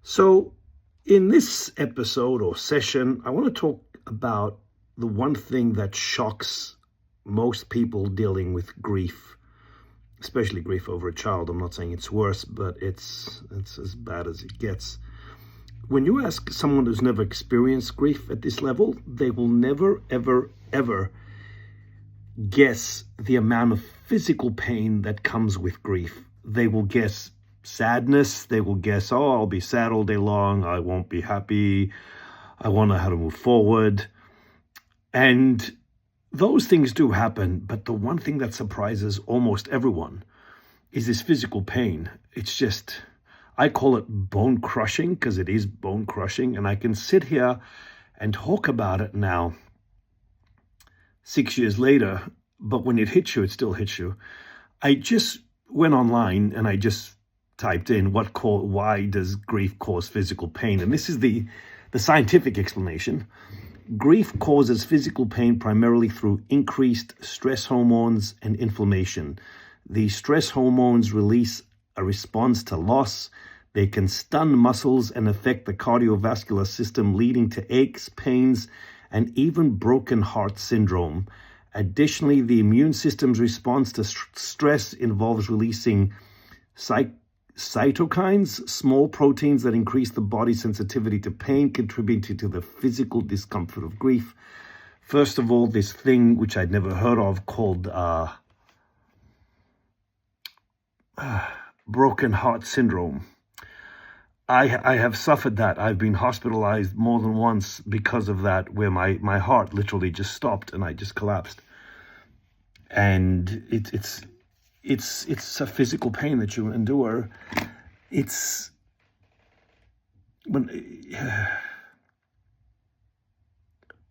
So, in this episode or session, I want to talk about the one thing that shocks most people dealing with grief, especially grief over a child. I'm not saying it's worse, but it's as bad as it gets. When you ask someone who's never experienced grief at this level, they will never, ever, ever guess the amount of physical pain that comes with grief. They will guess sadness. They will guess, oh, I'll be sad all day long. I won't be happy. I won't know how to move forward. And those things do happen. But the one thing that surprises almost everyone is this physical pain. It's just, I call it bone crushing because it is bone crushing. And I can sit here and talk about it now, 6 years later, but when it hits you, it still hits you. I just went online and I just typed in why does grief cause physical pain? And this is the scientific explanation. Grief causes physical pain primarily through increased stress hormones and inflammation. The stress hormones release a response to loss. They can stun muscles and affect the cardiovascular system, leading to aches, pains, and even broken heart syndrome. Additionally, the immune system's response to stress involves releasing cytokines, small proteins that increase the body's sensitivity to pain, contributing to the physical discomfort of grief. First of all, this thing which I'd never heard of called broken heart syndrome. I have suffered that. I've been hospitalized more than once because of that, where my heart literally just stopped and I just collapsed. And it's a physical pain that you endure. It's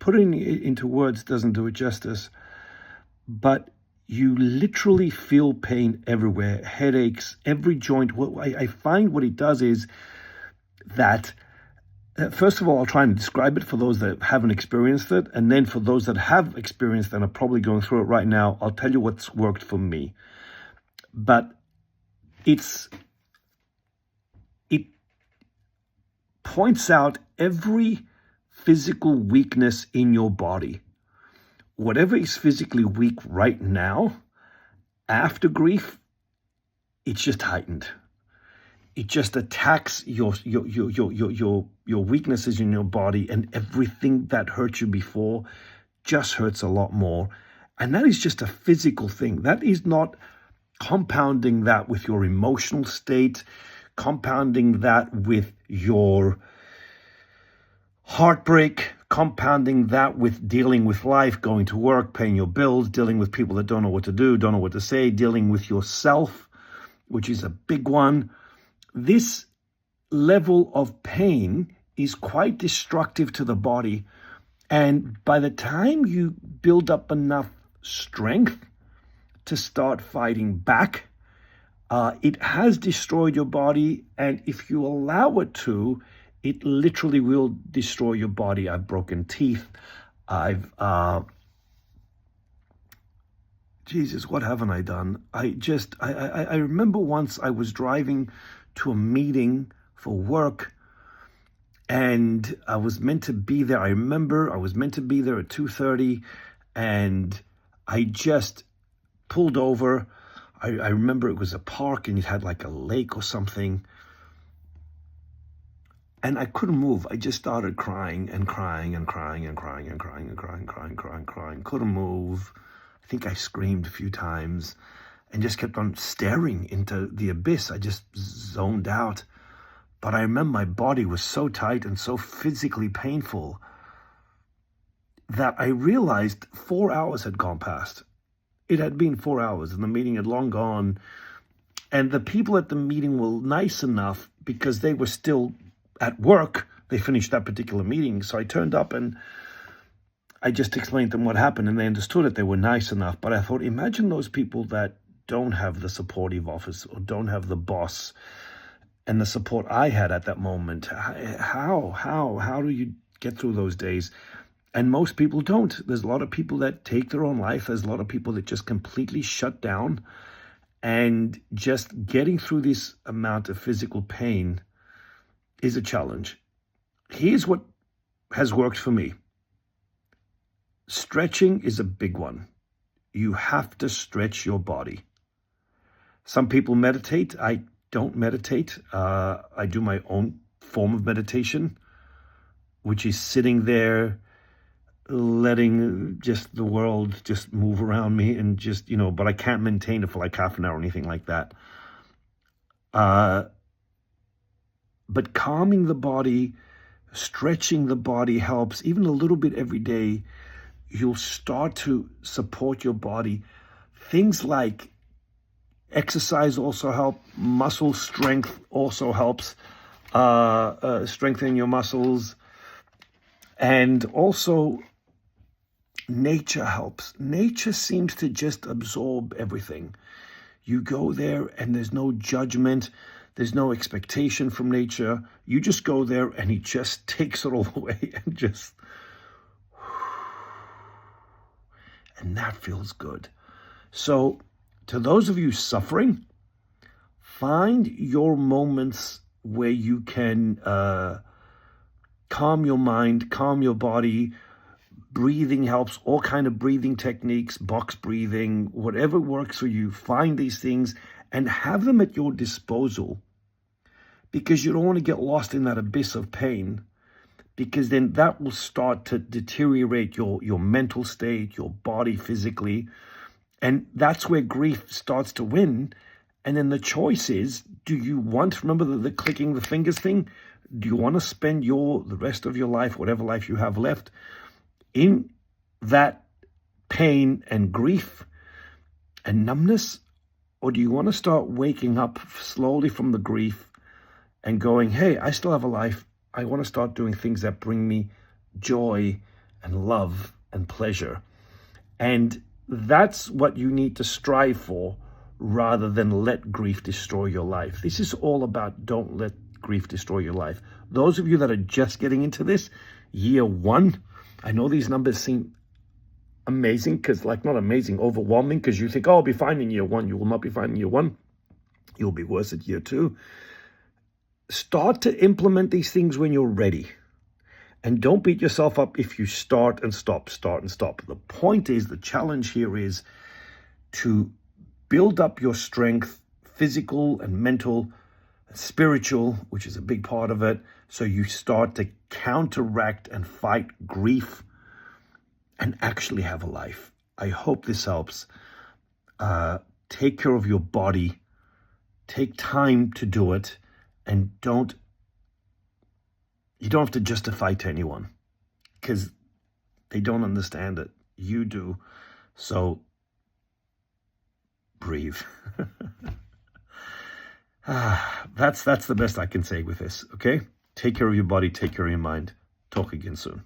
putting it into words doesn't do it justice, but you literally feel pain everywhere, headaches, every joint. What I find what it does is that, first of all, I'll try and describe it for those that haven't experienced it. And then for those that have experienced and are probably going through it right now, I'll tell you what's worked for me. But it points out every physical weakness in your body. Whatever is physically weak right now, after grief, it's just heightened. It just attacks your weaknesses in your body, and everything that hurt you before just hurts a lot more. And that is just a physical thing. That is not compounding that with your emotional state, compounding that with your heartbreak, compounding that with dealing with life, going to work, paying your bills, dealing with people that don't know what to do, don't know what to say, dealing with yourself, which is a big one. This level of pain is quite destructive to the body. And by the time you build up enough strength to start fighting back, it has destroyed your body. And if you allow it to, it literally will destroy your body. I've broken teeth. Jesus, what haven't I done? I remember once I was driving to a meeting for work, and I was meant to be there. I remember I was meant to be there at 2:30, and I just pulled over. I remember it was a park, and it had like a lake or something, and I couldn't move. I just started crying and crying and crying and crying and crying and crying. Couldn't move. I think I screamed a few times and just kept on staring into the abyss. I just zoned out. But I remember my body was so tight and so physically painful that I realized 4 hours had gone past. It had been 4 hours and the meeting had long gone. And the people at the meeting were nice enough because they were still at work. They finished that particular meeting. So I turned up and I just explained to them what happened, and they understood it. They were nice enough. But I thought, imagine those people that don't have the supportive office or don't have the boss and the support I had at that moment. How do you get through those days? And most people don't. There's a lot of people that take their own life. There's a lot of people that just completely shut down. And just getting through this amount of physical pain is a challenge. Here's what has worked for me. Stretching is a big one. You have to stretch your body. Some people meditate. I don't meditate. I do my own form of meditation, which is sitting there, letting just the world just move around me and just, but I can't maintain it for like half an hour or anything like that. But calming the body, stretching the body helps. Even a little bit every day, you'll start to support your body. Things like exercise also help. Muscle strength also helps. Strengthening your muscles. And also, nature helps. Nature seems to just absorb everything. You go there and there's no judgment. There's no expectation from nature. You just go there and he just takes it all away and that feels good. So to those of you suffering, find your moments where you can calm your mind, calm your body. Breathing helps, all kind of breathing techniques, box breathing, whatever works for you. Find these things and have them at your disposal, because you don't want to get lost in that abyss of pain, because then that will start to deteriorate your mental state, your body physically, and that's where grief starts to win. And then the choice is, do you want, remember the clicking the fingers thing? Do you want to spend the rest of your life, whatever life you have left, in that pain and grief and numbness? Or do you want to start waking up slowly from the grief and going, hey, I still have a life. I want to start doing things that bring me joy and love and pleasure. And that's what you need to strive for, rather than let grief destroy your life. This is all about don't let grief destroy your life. Those of you that are just getting into this, year 1, I know these numbers seem amazing, not amazing, overwhelming, because you think, oh, I'll be fine in year 1. You will not be fine in year 1. You'll be worse at year 2. Start to implement these things when you're ready. And don't beat yourself up if you start and stop. The point is, the challenge here is to build up your strength, physical and mental, spiritual, which is a big part of it. So you start to counteract and fight grief and actually have a life. I hope this helps. Take care of your body. Take time to do it. And you don't have to justify to anyone, because they don't understand it. You do. So breathe. That's the best I can say with this, okay? Take care of your body, take care of your mind. Talk again soon.